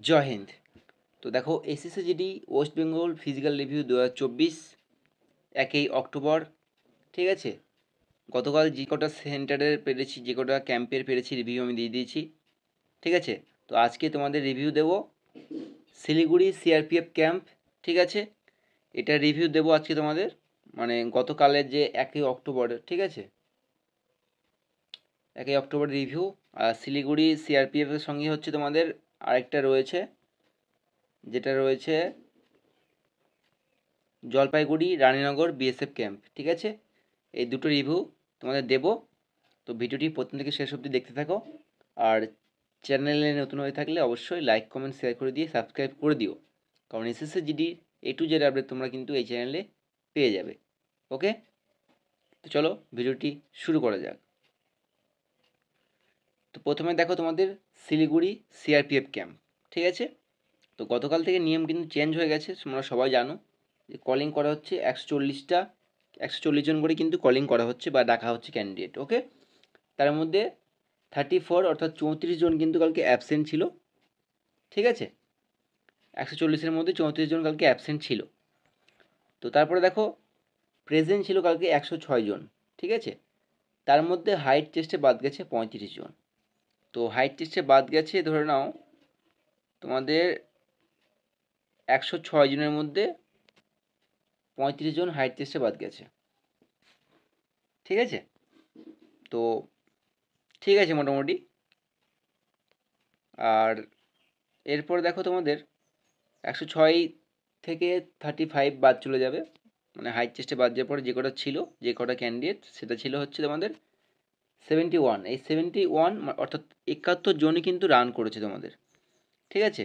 জয় হিন্দ। তো দেখো SSC GD West Bengal physical review 2024 1 October, ঠিক আছে। গতকাল যে কটা সেন্টারের পেরেছি, যে কটা ক্যাম্পের পেরেছি রিভিউ আমি দিয়ে দিয়েছি, ঠিক আছে। তো আজকে তোমাদের রিভিউ দেবো শিলিগুড়ি সিআরপিএফ ক্যাম্প, ঠিক আছে। এটা রিভিউ দেবো আজকে তোমাদের, মানে গতকালের যে 1 অক্টোবর, ঠিক আছে, 1 অক্টোবর রিভিউ। আর শিলিগুড়ি সিআরপিএফের সঙ্গে হচ্ছে তোমাদের আরেকটা রয়েছে, যেটা রয়েছে জলপাইগুড়ি রানীনগর বিএসএফ ক্যাম্প, ঠিক আছে। এই দুটো রিভিউ তোমাদের দেব। তো ভিডিওটি প্রথম থেকে শেষ অবধি দেখতে থাকো। আর চ্যানেলে নতুন হয়ে থাকলে অবশ্যই লাইক কমেন্ট শেয়ার করে দিয়ে সাবস্ক্রাইব করে দিও, কারণ SSC GD A to Z update তোমরা কিন্তু এই চ্যানেলে পেয়ে যাবে। ওকে, তো চলো ভিডিওটি শুরু করা যাক। তো প্রথমে দেখো তোমাদের শিলিগুড়ি সিআরপিএফ ক্যাম্প, ঠিক আছে। তো গতকাল থেকে নিয়ম কিন্তু চেঞ্জ হয়ে গেছে, তোমরা সবাই জানো যে কলিং করা হচ্ছে 140 জন করে কিন্তু কলিং করা হচ্ছে বা ডাকা হচ্ছে ক্যান্ডিডেট। ওকে, তার মধ্যে 34 অর্থাৎ 34 জন কিন্তু কালকে অ্যাবসেন্ট ছিল, ঠিক আছে। 140-এর মধ্যে 34 জন কালকে অ্যাবসেন্ট ছিল। তো তারপরে দেখো প্রেজেন্ট ছিল কালকে 106 জন, ঠিক আছে। তার মধ্যে হাইট টেস্টে বাদ গেছে 35 জন। তো হাইট টেস্টে বাদ গেছে ধরে নাও তোমাদের 106 জনের মধ্যে 35 জন হাইট টেস্টে বাদ গেছে, ঠিক আছে। তো ঠিক আছে মোটামুটি। আর এরপর দেখো তোমাদের 106 থেকে 35 বাদ চলে যাবে, মানে হাইট টেস্টে বাদ যাওয়ার পরে যে কটা ছিল, যে কটা ক্যান্ডিডেট, সেটা ছিল হচ্ছে তোমাদের 71। এই 71 অর্থাৎ 71 জনই কিন্তু রান করেছে তোমাদের, ঠিক আছে।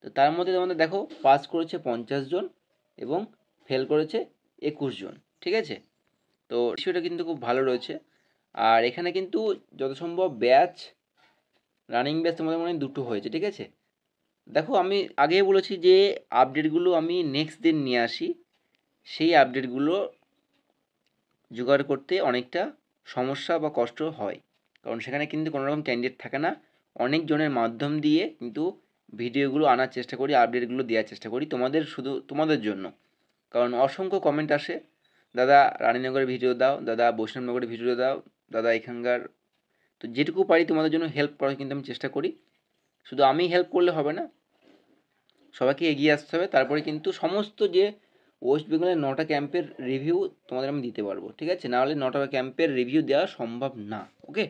তো তার মধ্যে তোমাদের দেখো পাস করেছে 50 জন এবং ফেল করেছে 21 জন, ঠিক আছে। তো সেটা কিন্তু খুব ভালো রয়েছে। আর এখানে কিন্তু যত সম্ভব ব্যাচ, রানিং ব্যাচ তোমাদের মনে হয় দুটো হয়েছে, ঠিক আছে। দেখো আমি আগেই বলেছি যে আপডেটগুলো আমি নেক্সট দিন নিয়ে আসি, সেই আপডেটগুলো জোগাড় করতে অনেকটা সমস্যা বা কষ্ট হয়, কারণ সেখানে কিন্তু কোনো রকম ক্যান্ডিডেট থাকে না। অনেকজনের মাধ্যম দিয়ে কিন্তু ভিডিওগুলো আনার চেষ্টা করি, আপডেটগুলো দেওয়ার চেষ্টা করি তোমাদের, শুধু তোমাদের জন্য। কারণ অসংখ্য কমেন্ট আসে, দাদা রানীনগরের ভিডিও দাও, দাদা বৈষ্ণবনগরের ভিডিও দাও, দাদা এখানকার। তো যেটুকু পারি তোমাদের জন্য হেল্প করার কিন্তু আমি চেষ্টা করি। শুধু আমি হেল্প করলে হবে না, সবাইকে এগিয়ে আসতে হবে, তারপরে কিন্তু সমস্ত যে ওয়েস্ট বেঙ্গলের 9টা ক্যাম্পের রিভিউ তোমাদের আমি দিতে পারবো, ঠিক আছে। নাহলে 9টা ক্যাম্পের রিভিউ দেওয়া সম্ভব না। ওকে,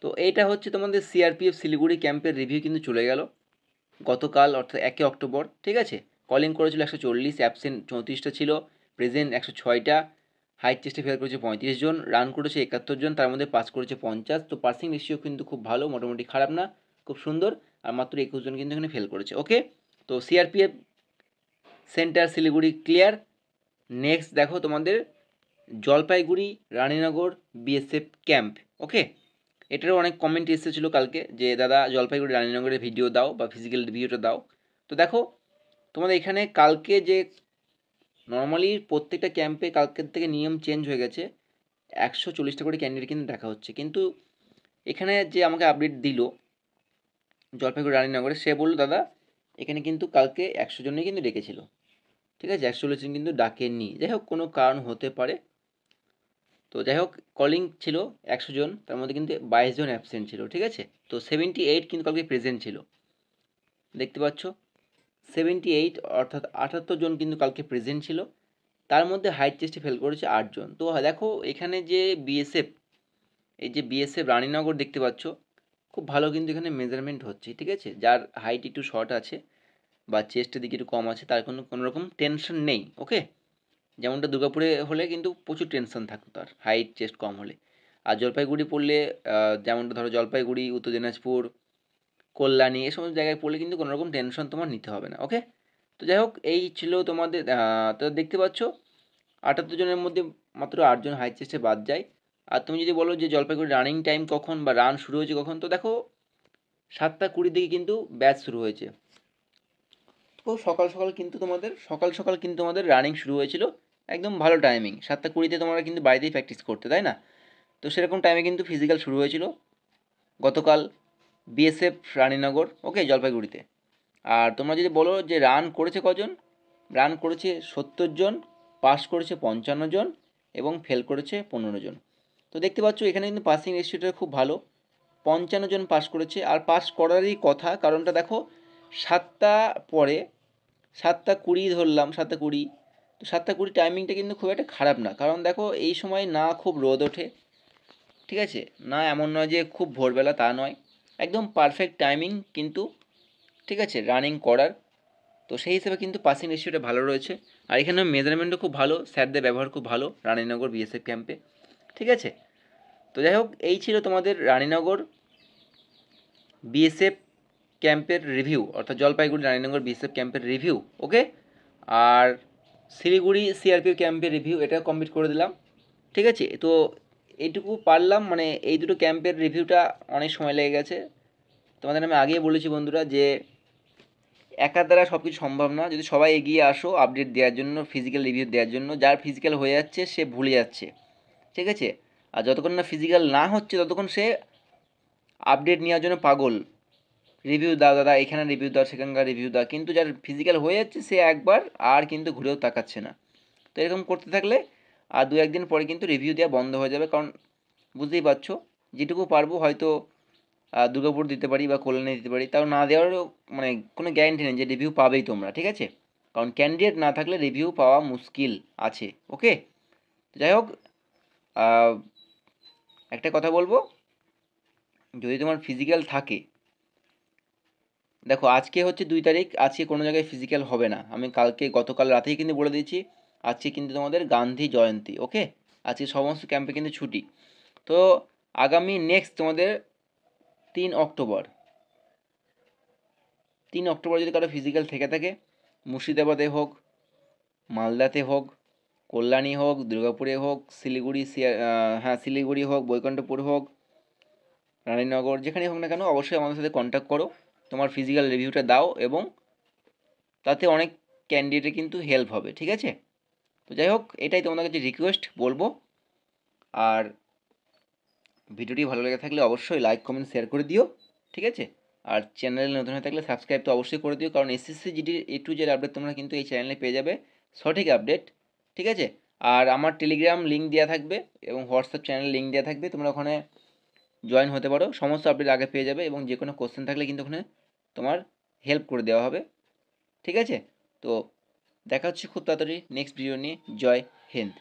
তো এইটা হচ্ছে তোমাদের সিআরপিএফ শিলিগুড়ি ক্যাম্পের রিভিউ কিন্তু চলে গেল গতকাল অর্থাৎ 1 অক্টোবর, ঠিক আছে। কলিং করেছিল 140, অ্যাবসেন্ট 34টা ছিল, প্রেজেন্ট 106টা, হাইট টেস্টে ফেল করেছে 35 জন, রান করেছে 71 জন, তার মধ্যে পাস করেছে 50। তো পাসিং রেশিও কিন্তু খুব ভালো, মোটামুটি খারাপ না, খুব সুন্দর। আর মাত্র 21 জন কিন্তু এখানে ফেল করেছে। ওকে, তো CRPF centre Siliguri clear. Next দেখো তোমাদের জলপাইগুড়ি রানীনগর বিএসএফ ক্যাম্প। ওকে, এটারও অনেক কমেন্ট এসেছিলো কালকে যে দাদা জলপাইগুড়ি রানীনগরের ভিডিও দাও বা ফিজিক্যাল ভিডিওটা দাও। তো দেখো তোমাদের এখানে কালকে যে নর্মালি প্রত্যেকটা ক্যাম্পে কালকের থেকে নিয়ম চেঞ্জ হয়ে গেছে, 140টা করে ক্যান্ডিডেট কিন্তু দেখা হচ্ছে, কিন্তু এখানে যে আমাকে আপডেট দিল জলপাইগুড়ি রানীনগরে, সে বললো দাদা এখানে কিন্তু কালকে 100 জনই কিন্তু ডেকেছিল, ঠিক আছে, 140 জন কিন্তু ডাকেননি। যাই হোক কোনো কারণ হতে পারে। তো যাই হোক কলিং ছিল 100 জন, তার মধ্যে কিন্তু 22 জন অ্যাবসেন্ট ছিল, ঠিক আছে। তো 78 কিন্তু কালকে প্রেজেন্ট ছিল, দেখতে পাচ্ছ 78 অর্থাৎ 78 জন কিন্তু কালকে প্রেজেন্ট ছিল। তার মধ্যে হাইট টেস্টে ফেল করেছে 8 জন। তো দেখো এখানে যে বিএসএফ, এই যে বিএসএফ রানীনগর দেখতে পাচ্ছ, খুব ভালো কিন্তু এখানে মেজারমেন্ট হচ্ছে, ঠিক আছে। যার হাইট একটু শর্ট আছে বা চেস্টের দিকে একটু কম আছে তার কোনো রকম টেনশন নেই। ওকে, যেমনটা দুর্গাপুরে হলে কিন্তু প্রচুর টেনশন থাকতো তার হাইট চেস্ট কম হলে। আর জলপাইগুড়ি পড়লে যেমনটা ধরো জলপাইগুড়ি, উত্তর দিনাজপুর, কল্যাণী, এই সমস্ত জায়গায় পড়লে কিন্তু কোনো রকম টেনশন তোমার নিতে হবে না। ওকে, তো যাই হোক এই ছিল তোমাদের। তো দেখতে পাচ্ছ 78 জনের মধ্যে মাত্র 8 জন হাই চেস্টে বাদ যায়। আর তুমি যদি বলো যে জলপাইগুড়ি রানিং টাইম কখন বা রান শুরু হয়েছে কখন, তো দেখো 7টা 20 দিকে কিন্তু ব্যাচ শুরু হয়েছে। তো সকাল সকাল কিন্তু তোমাদের রানিং শুরু হয়েছিল, একদম ভালো টাইমিং। 7টা 20-তে তোমরা কিন্তু বাড়িতেই প্র্যাকটিস করতে, তাই না? তো সেরকম টাইমে কিন্তু ফিজিক্যাল শুরু হয়েছিল গতকাল বিএসএফ রানীনগর, ওকে, জলপাইগুড়িতে। আর তোমরা যদি বলো যে রান করেছে কজন, রান করেছে 70 জন, পাস করেছে 55 জন এবং ফেল করেছে 15 জন। তো দেখতে পাচ্ছ এখানে কিন্তু পাসিং রেশিওটা খুব ভালো, 55 জন পাস করেছে। আর পাস করারই কথা, কারণটা দেখো 7টা পরে 7টা 20 ধরলাম, 7টা 20, তো 7টা 20 টাইমিংটা কিন্তু খুব একটা খারাপ না, কারণ দেখো এই সময় না খুব রোদ ওঠে, ঠিক আছে, না এমন নয় যে খুব ভোরবেলা, তা নয়, একদম পারফেক্ট টাইমিং কিন্তু, ঠিক আছে, রানিং করার। তো সেই হিসেবে কিন্তু পাসিং রেশিওটা ভালো রয়েছে। আর এখানে মেজারমেন্টও খুব ভালো, স্যারদের ব্যবহার খুব ভালো রানীনগর বিএসএফ ক্যাম্পে, ঠিক আছে। তো যাই হোক, এই ছিল তোমাদের রানীনগর বিএসএফ ক্যাম্পের রিভিউ, অর্থাৎ জলপাইগুড়ি রানীনগর বিএসএফ ক্যাম্পের রিভিউ, ওকে। আর শিলিগুড়ি সিআরপিএফ ক্যাম্পের রিভিউ এটা কমপ্লিট করে দিলাম, ঠিক আছে। তো এইটুকু পারলাম, মানে এই দুটো ক্যাম্পের রিভিউটা অনেক সময় লেগে গেছে। তোমাদের আমি আগেই বলেছি বন্ধুরা যে একার দ্বারা সব কিছু সম্ভব না, যদি সবাই এগিয়ে আসো আপডেট দেওয়ার জন্য, ফিজিক্যাল রিভিউ দেওয়ার জন্য, যার ফিজিক্যাল হয়ে যাচ্ছে সে ভুলে যাচ্ছে, ঠিক আছে। আর যতক্ষণ না ফিজিক্যাল না হচ্ছে ততক্ষণ সে আপডেট নেওয়ার জন্য পাগল, রিভিউ দাও দাদা, এখানে রিভিউ দাও, সেখানকার রিভিউ দাও, কিন্তু যার ফিজিক্যাল হয়ে যাচ্ছে সে একবার আর কিন্তু ঘুরেও তাকাচ্ছে না। তো এরকম করতে থাকলে আর 2-1 দিন পরে কিন্তু রিভিউ দেওয়া বন্ধ হয়ে যাবে, কারণ বুঝতেই পারছো যেটুকু পারবো হয়তো দুর্গাপুর দিতে পারি বা কল্যাণে দিতে পারি, তাও না দেওয়ারও মানে কোনো গ্যারেন্টি নেই যে রিভিউ পাবেই তোমরা, ঠিক আছে, কারণ ক্যান্ডিডেট না থাকলে রিভিউ পাওয়া মুশকিল আছে, ওকে। যাই হোক, একটা কথা বলবো, যদি তোমার ফিজিক্যাল থাকে, দেখো আজকে হচ্ছে 2 তারিখ, আজকে কোনো জায়গায় ফিজিক্যাল হবে না, আমি গতকাল রাতেই কিন্তু বলে দিয়েছি, আজকে কিন্তু তোমাদের গান্ধী জয়ন্তী, ওকে, আজকে সমস্ত ক্যাম্পে কিন্তু ছুটি। তো আগামী নেক্সট তোমাদের 3 অক্টোবর, 3 অক্টোবর যদি কারো ফিজিক্যাল থেকে থাকে, মুর্শিদাবাদে হোক, মালদাতে হোক, কল্যাণী হোক, দুর্গাপুরে হোক, হ্যাঁ শিলিগুড়ি হোক, বৈকুণ্ঠপুর হোক, রানীনগর, যেখানেই হোক না কেন অবশ্যই আমাদের সাথে কন্ট্যাক্ট করো, তোমার ফিজিক্যাল রিভিউটা দাও, এবং তাতে অনেক ক্যান্ডিডেটের কিন্তু হেল্প হবে, ঠিক আছে। তো যাই হোক, এটাই তোমাদের কাছে রিকোয়েস্ট বলবো। আর ভিডিওটি ভালো লেগে থাকলে অবশ্যই লাইক কমেন্ট শেয়ার করে দিও, ঠিক আছে। আর চ্যানেলে নতুন হয়ে থাকলে সাবস্ক্রাইব তো অবশ্যই করে দিও, কারণ এসএসসি জিডির A to Z আপডেট তোমরা কিন্তু এই চ্যানেলে পেয়ে যাবে, সঠিক আপডেট, ঠিক আছে। আর আমার টেলিগ্রাম লিঙ্ক দেওয়া থাকবে এবং হোয়াটসঅ্যাপ চ্যানেল লিঙ্ক দেওয়া থাকবে, তোমরা ওখানে জয়েন হতে পারো, সমস্ত আপডেট আগে পেয়ে যাবে, এবং যে কোনো কোশ্চেন থাকলে কিন্তু ওখানে তোমার হেল্প করে দেওয়া হবে, ঠিক আছে। তো দেখা হচ্ছে খুব তাড়াতাড়ি নেক্সট ভিডিও নিয়ে। জয় হিন্দ।